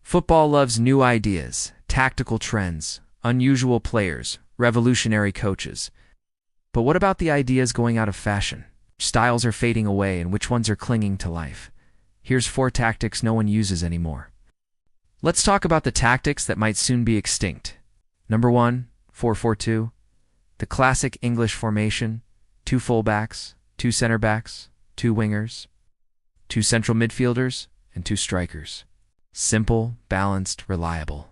Football loves new ideas, tactical trends, unusual players, revolutionary coaches. But what about the ideas going out of fashion? Styles are fading away and which ones are clinging to life? Here's 4 tactics no one uses anymore. Let's talk about the tactics that might soon be extinct. Number 1, 4-4-2. The classic English formation, 2 fullbacks, 2 center backs, 2 wingers, 2 central midfielders, and 2 strikers. Simple, balanced, reliable.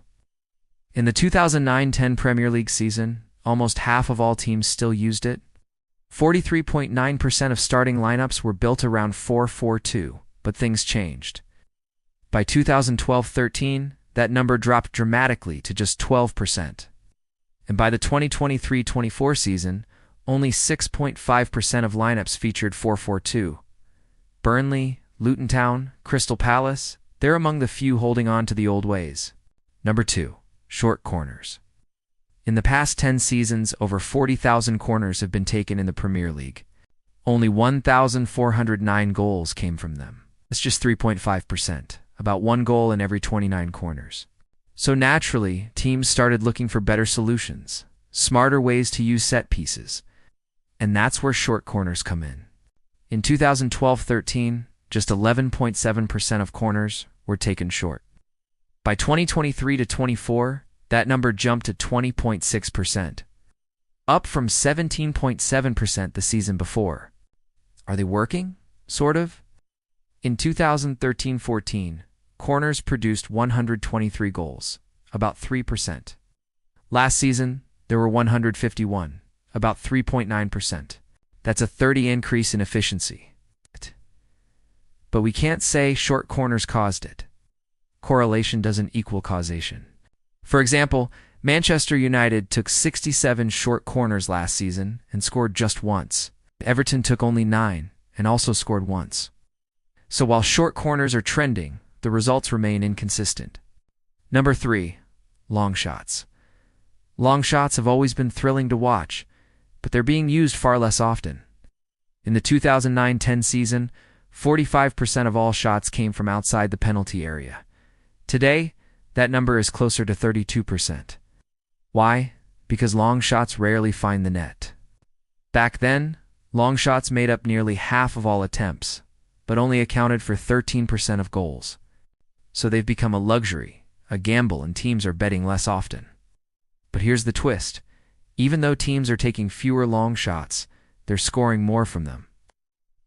In the 2009-10 Premier League season, almost half of all teams still used it. 43.9% of starting lineups were built around 4-4-2, but things changed. By 2012-13, that number dropped dramatically to just 12%. And by the 2023-24 season, only 6.5% of lineups featured 4-4-2. Burnley, Luton Town, Crystal Palace, they're among the few holding on to the old ways. Number 2, short corners. In the past 10 seasons, over 40,000 corners have been taken in the Premier League. Only 1,409 goals came from them. That's just 3.5%, about 1 goal in every 29 corners. So naturally, teams started looking for better solutions, smarter ways to use set pieces. And that's where short corners come in. In 2012-13, just 11.7% of corners were taken short. By 2023-24, that number jumped to 20.6%, up from 17.7% the season before. Are they working? Sort of. In 2013-14, corners produced 123 goals, about 3%. Last season, there were 151, about 3.9%. That's a 30% increase in efficiency. But we can't say short corners caused it. Correlation doesn't equal causation. For example, Manchester United took 67 short corners last season and scored just once. Everton took only 9 and also scored once. So while short corners are trending, the results remain inconsistent. Number 3, long shots. Long shots have always been thrilling to watch, but they're being used far less often. In the 2009-10 season, 45% of all shots came from outside the penalty area. Today, that number is closer to 32%. Why? Because long shots rarely find the net. Back then, long shots made up nearly half of all attempts, but only accounted for 13% of goals. So they've become a luxury, a gamble, and teams are betting less often. But here's the twist. Even though teams are taking fewer long shots, they're scoring more from them.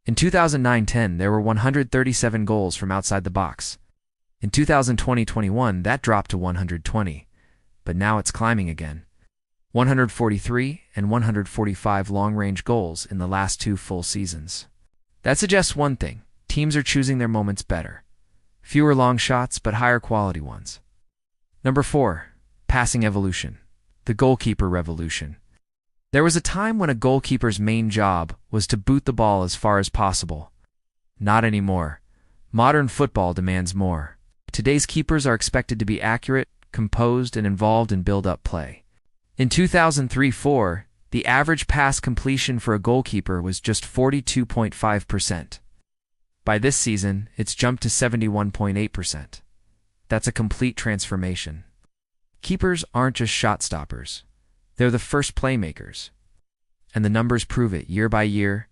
In 2009-10, there were 137 goals from outside the box. In 2020-21, that dropped to 120, but now it's climbing again. 143 and 145 long-range goals in the last 2 full seasons. That suggests one thing: teams are choosing their moments better. Fewer long shots, but higher quality ones. Number 4, passing evolution. The goalkeeper revolution. There was a time when a goalkeeper's main job was to boot the ball as far as possible. Not anymore. Modern football demands more. Today's keepers are expected to be accurate, composed, and involved in build-up play. In 2003-04, the average pass completion for a goalkeeper was just 42.5%. By this season, it's jumped to 71.8%. That's a complete transformation. Keepers aren't just shot stoppers. They're the first playmakers. And the numbers prove it. Year by year,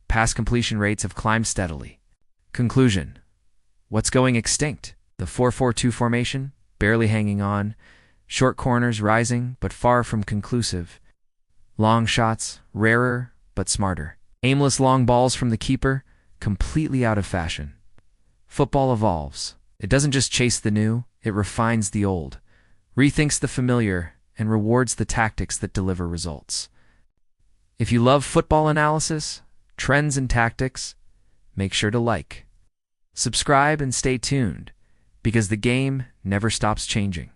pass completion rates have climbed steadily. Conclusion: what's going extinct? The 4-4-2 formation, barely hanging on. Short corners rising, but far from conclusive. Long shots, rarer, but smarter. Aimless long balls from the keeper, completely out of fashion. Football evolves. It doesn't just chase the new, it refines the old, rethinks the familiar, and rewards the tactics that deliver results. If you love football analysis, trends, and tactics, make sure to like, subscribe, and stay tuned, because the game never stops changing.